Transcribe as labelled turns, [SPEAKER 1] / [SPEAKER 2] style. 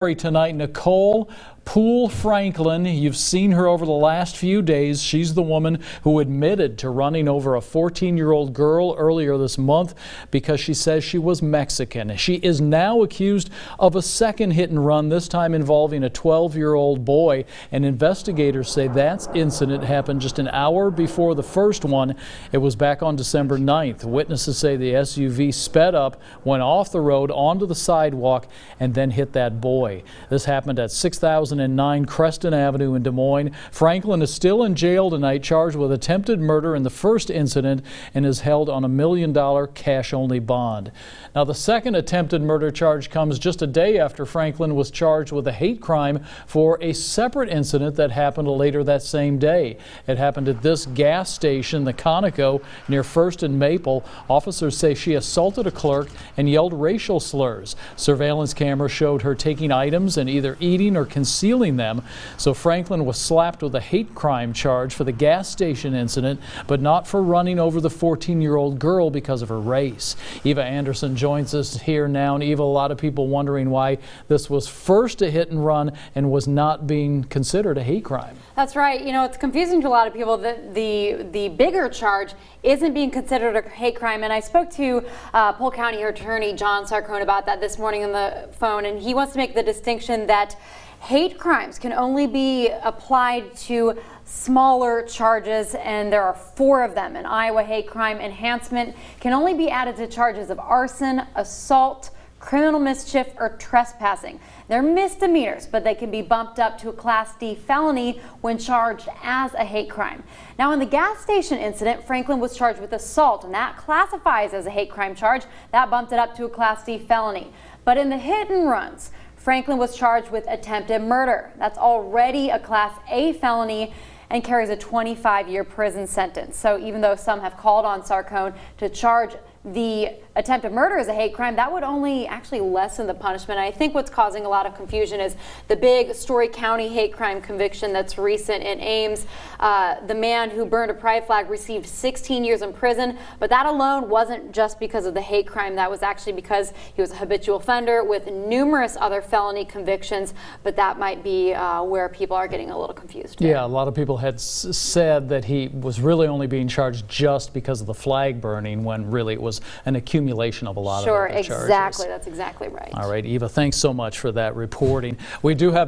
[SPEAKER 1] Tonight, Nicole Poole Franklin. You've seen her over the last few days. She's the woman who admitted to running over a 14-year-old girl earlier this month because she says she was Mexican. She is now accused of a second hit and run, this time involving a 12-year-old boy. And investigators say that incident happened just an hour before the first one. It was back on December 9th. Witnesses say the SUV sped up, went off the road onto the sidewalk, and then hit that boy. This happened at 6009 Creston Avenue in Des Moines. Franklin is still in jail tonight, charged with attempted murder in the first incident, and is held on $1 million cash-only bond. Now, the second attempted murder charge comes just a day after Franklin was charged with a hate crime for a separate incident that happened later that same day. It happened at this gas station, the Conoco, near First and Maple. Officers say she assaulted a clerk and yelled racial slurs. Surveillance cameras showed her taking items and either eating or concealing them. So Franklin was slapped with a hate crime charge for the gas station incident, but not for running over the 14-year-old girl because of her race. Eva Anderson joins us here now. And Eva, a lot of people wondering why this was first a hit and run and was not being considered a hate crime.
[SPEAKER 2] That's right. You know, it's confusing to a lot of people that the bigger charge isn't being considered a hate crime. And I spoke to Polk County Attorney John Sarcone about that this morning on the phone, and he wants to make the distinction that hate crimes can only be applied to smaller charges, and there are 4 of them. An Iowa hate crime enhancement can only be added to charges of arson, assault, criminal mischief, or trespassing. They're misdemeanors, but they can be bumped up to a Class D felony when charged as a hate crime. Now, in the gas station incident, Franklin was charged with assault, and that classifies as a hate crime charge. That bumped it up to a Class D felony. But in the hit and runs, Franklin was charged with attempted murder. That's already a Class A felony and carries a 25-year prison sentence. So even though some have called on Sarcone to charge the attempted murder as a hate crime, that would only actually lessen the punishment. I think what's causing a lot of confusion is the big Story County hate crime conviction that's recent in Ames. The man who burned a pride flag received 16 years in prison, but that alone wasn't just because of the hate crime. That was actually because he was a habitual offender with numerous other felony convictions, but that might be where people are getting a little confused.
[SPEAKER 1] Yeah, a lot of people had said that he was really only being charged just because of the flag burning, when really it was an accumulation of a lot of other charges.
[SPEAKER 2] Sure, exactly. That's exactly right.
[SPEAKER 1] All right, Eva, thanks so much for that reporting. We do have